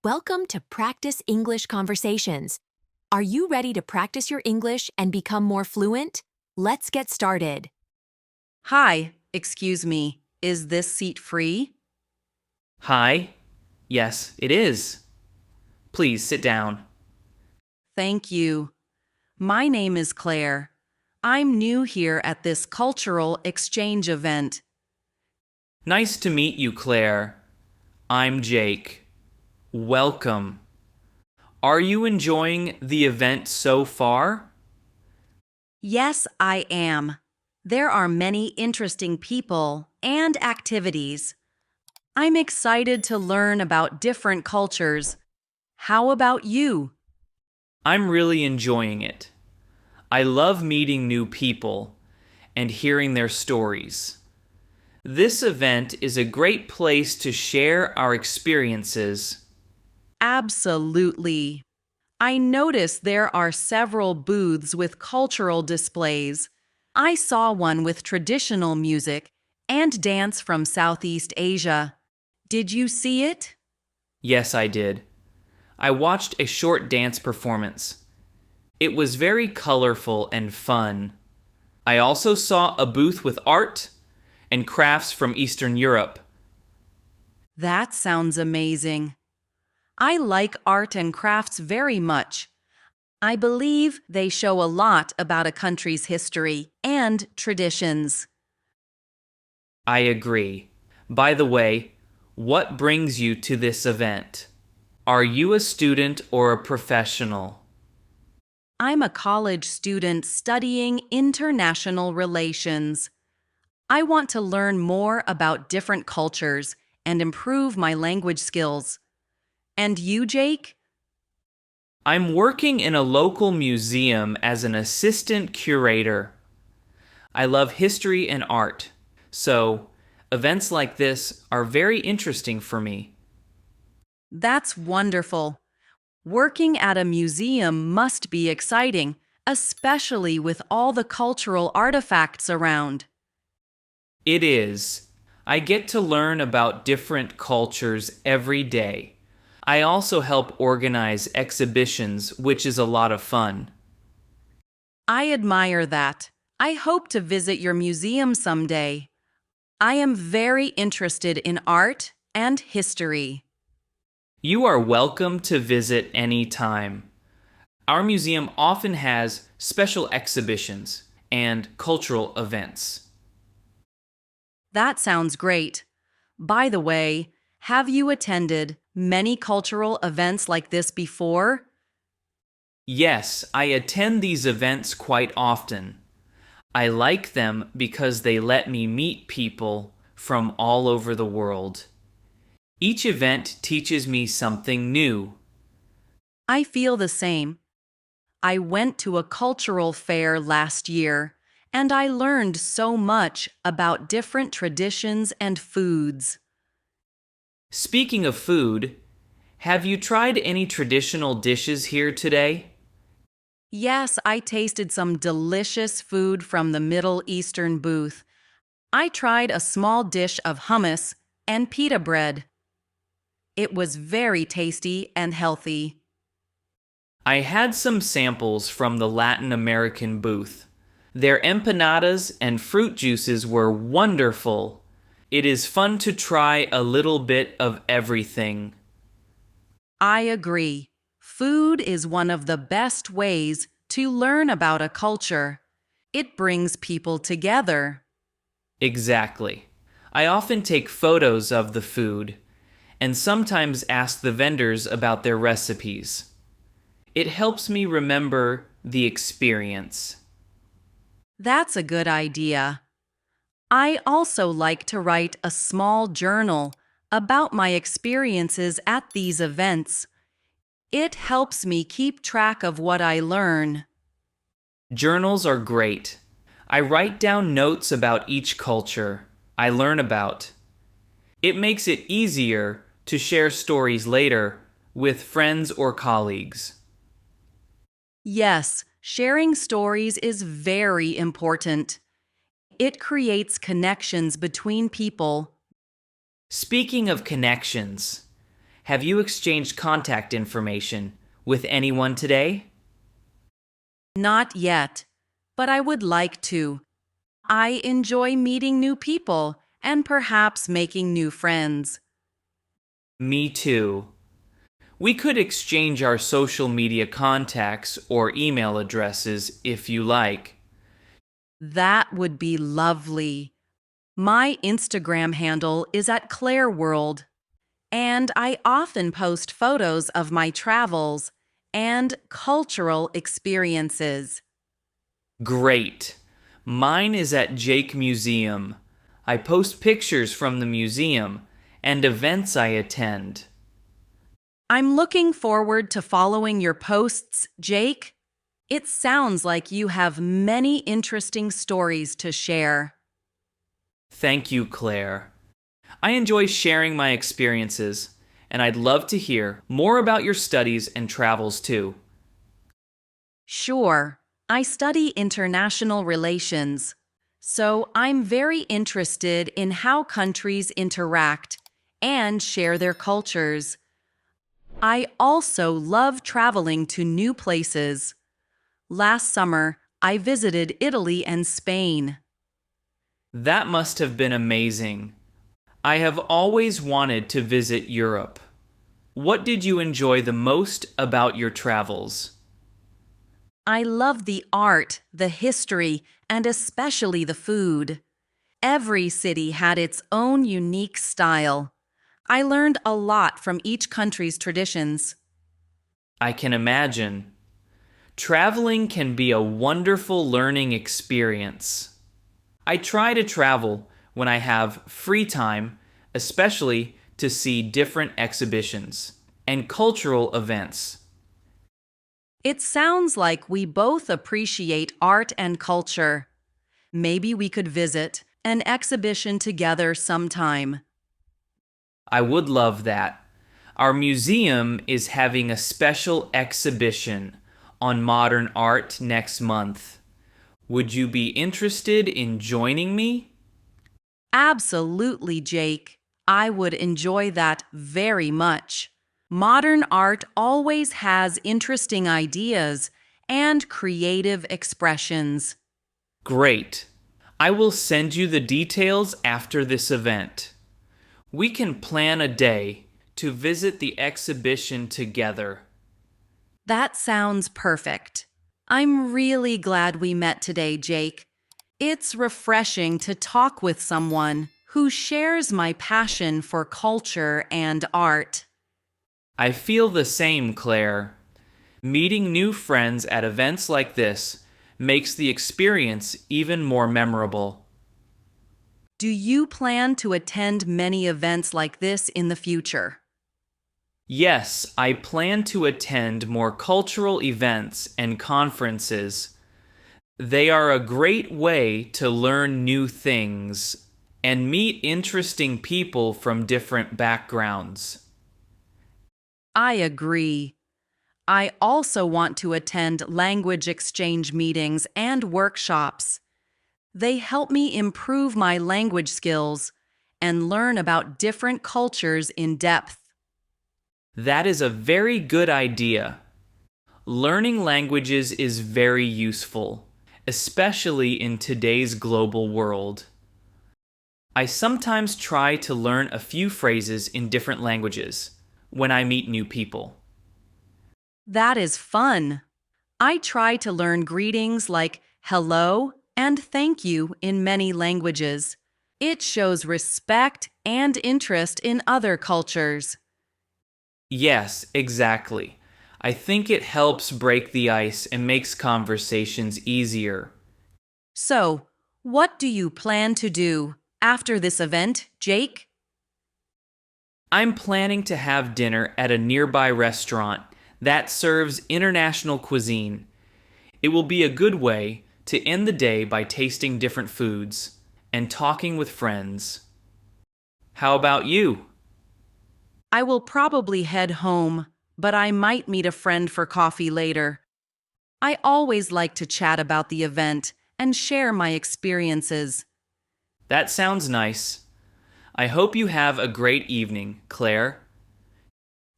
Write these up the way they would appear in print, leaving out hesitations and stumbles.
Welcome to Practice English Conversations. Are you ready to practice your English and become more fluent? Let's get started. Hi, excuse me, is this seat free? Hi. Yes, it is. Please sit down. Thank you. My name is Claire. I'm new here at this cultural exchange event. Nice to meet you, Claire. I'm Jake. Welcome. Are you enjoying the event so far? Yes, I am. There are many interesting people and activities. I'm excited to learn about different cultures. How about you? I'm really enjoying it. I love meeting new people and hearing their stories. This event is a great place to share our experiences. Absolutely. I noticed there are several booths with cultural displays. I saw one with traditional music and dance from Southeast Asia. Did you see it? Yes, I did. I watched a short dance performance. It was very colorful and fun. I also saw a booth with art and crafts from Eastern Europe. That sounds amazing. I like art and crafts very much. I believe they show a lot about a country's history and traditions. I agree. By the way, what brings you to this event? Are you a student or a professional? I'm a college student studying international relations. I want to learn more about different cultures and improve my language skills. And you, Jake? I'm working in a local museum as an assistant curator. I love history and art, so events like this are very interesting for me. That's wonderful. Working at a museum must be exciting, especially with all the cultural artifacts around. It is. I get to learn about different cultures every day. I also help organize exhibitions, which is a lot of fun. I admire that. I hope to visit your museum someday. I am very interested in art and history. You are welcome to visit any time. Our museum often has special exhibitions and cultural events. That sounds great. By the way, have you attended many cultural events like this before? Yes, I attend these events quite often. I like them because they let me meet people from all over the world. Each event teaches me something new. I feel the same. I went to a cultural fair last year, and I learned so much about different traditions and foods. Speaking of food, have you tried any traditional dishes here today? Yes, I tasted some delicious food from the Middle Eastern booth. I tried a small dish of hummus and pita bread. It was very tasty and healthy. I had some samples from the Latin American booth. Their empanadas and fruit juices were wonderful. It is fun to try a little bit of everything. I agree. Food is one of the best ways to learn about a culture. It brings people together. Exactly. I often take photos of the food and sometimes ask the vendors about their recipes. It helps me remember the experience. That's a good idea. I also like to write a small journal about my experiences at these events. It helps me keep track of what I learn. Journals are great. I write down notes about each culture I learn about. It makes it easier to share stories later with friends or colleagues. Yes, sharing stories is very important. It creates connections between people. Speaking of connections, Have you exchanged contact information with anyone today? Not yet, but I would like to. I enjoy meeting new people and perhaps making new friends. Me too. We could exchange our social media contacts or email addresses if you like. That would be lovely. My Instagram handle is at Claire World, and I often post photos of my travels and cultural experiences. Great. Mine is at Jake Museum. I post pictures from the museum and events I attend. I'm looking forward to following your posts, Jake. It sounds like you have many interesting stories to share. Thank you, Claire. I enjoy sharing my experiences, and I'd love to hear more about your studies and travels too. Sure, I study international relations, so I'm very interested in how countries interact and share their cultures. I also love traveling to new places. Last summer, I visited Italy and Spain. That must have been amazing. I have always wanted to visit Europe. What did you enjoy the most about your travels? I love the art, the history, and especially the food. Every city had its own unique style. I learned a lot from each country's traditions. I can imagine. Traveling can be a wonderful learning experience. I try to travel when I have free time, especially to see different exhibitions and cultural events. It sounds like we both appreciate art and culture. Maybe we could visit an exhibition together sometime. I would love that. Our museum is having a special exhibition on modern art next month. Would you be interested in joining me? Absolutely, Jake. I would enjoy that very much. Modern art always has interesting ideas and creative expressions. Great. I will send you the details after this event. We can plan a day to visit the exhibition together. That sounds perfect. I'm really glad we met today, Jake. It's refreshing to talk with someone who shares my passion for culture and art. I feel the same, Claire. Meeting new friends at events like this makes the experience even more memorable. Do you plan to attend many events like this in the future? Yes, I plan to attend more cultural events and conferences. They are a great way to learn new things and meet interesting people from different backgrounds. I agree. I also want to attend language exchange meetings and workshops. They help me improve my language skills and learn about different cultures in depth. That is a very good idea. Learning languages is very useful, especially in today's global world. I sometimes try to learn a few phrases in different languages when I meet new people. That is fun. I try to learn greetings like hello and thank you in many languages. It shows respect and interest in other cultures. Yes, exactly. I think it helps break the ice and makes conversations easier. So, what do you plan to do after this event, Jake? I'm planning to have dinner at a nearby restaurant that serves international cuisine. It will be a good way to end the day by tasting different foods and talking with friends. How about you? I will probably head home, but I might meet a friend for coffee later. I always like to chat about the event and share my experiences. That sounds nice. I hope you have a great evening, Claire.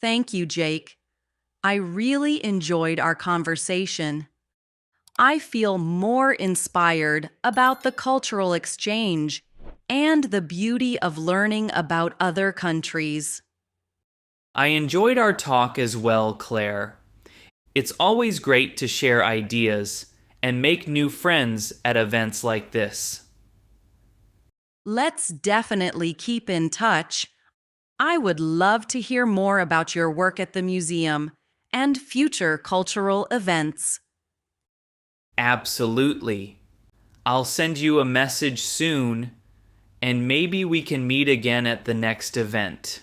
Thank you, Jake. I really enjoyed our conversation. I feel more inspired about the cultural exchange and the beauty of learning about other countries. I enjoyed our talk as well, Claire. It's always great to share ideas and make new friends at events like this. Let's definitely keep in touch. I would love to hear more about your work at the museum and future cultural events. Absolutely. I'll send you a message soon, and maybe we can meet again at the next event.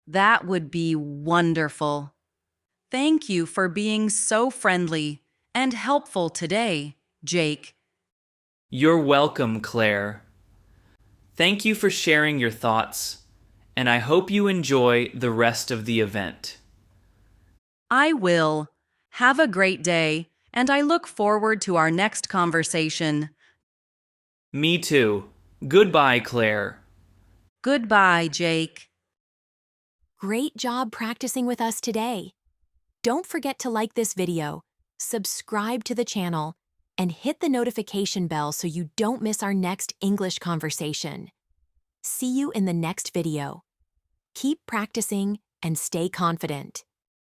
That would be wonderful. Thank you for being so friendly and helpful today, Jake. You're welcome, Claire. Thank you for sharing your thoughts, and I hope you enjoy the rest of the event. I will. Have a great day, and I look forward to our next conversation. Me too. Goodbye, Claire. Goodbye, Jake. Great job practicing with us today. Don't forget to like this video, subscribe to the channel, and hit the notification bell so you don't miss our next English conversation. See you in the next video. Keep practicing and stay confident.